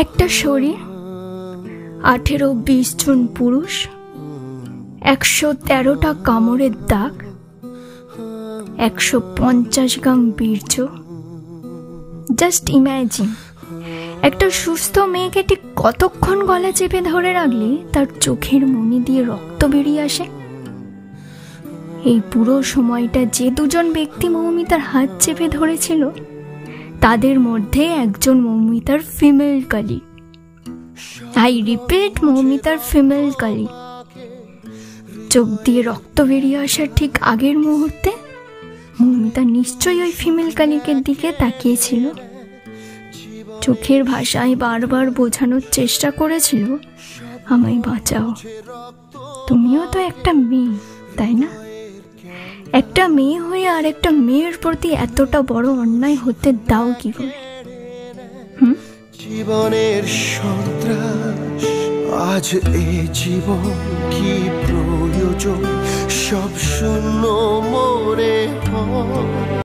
একটা শরীর, 18-20 জন পুরুষ, 113টা কামড়ের দাগ, 150 গ্রাম বীর্য। জাস্ট ইম্যাজিন, একটা সুস্থ মেয়েকে ঠিক কতক্ষণ গলা চেপে ধরে রাখলে তার চোখের মনি দিয়ে রক্ত বেরিয়ে আসে। এই পুরো সময়টা যে দুজন ব্যক্তি মৌমিতার হাত চেপে ধরেছিল তাদের মধ্যে একজন মৌমিতার ফিমেল কলিগ। আই রিপিট, মৌমিতার ফিমেল কলিগ। চোখ দিয়ে রক্ত বেরিয়ে আসার ঠিক আগের মুহূর্তে মৌমিতা নিশ্চয়ই ওই ফিমেল কলিগের দিকে তাকিয়েছিল। চোখের ভাষায় বারবার বোঝানোর চেষ্টা করেছিল, আমায় বাঁচাও, তুমিও তো একটা মেয়ে, তাই না? একটা মেয়ে হয়ে আর একটা মেয়ের প্রতি এতটা বড় অন্যায় হতে দাও কি করে? জীবনের সন্ত্রাস, আজ এ জীবন কি প্রয়োজন, সব শূন্য মনে হয়।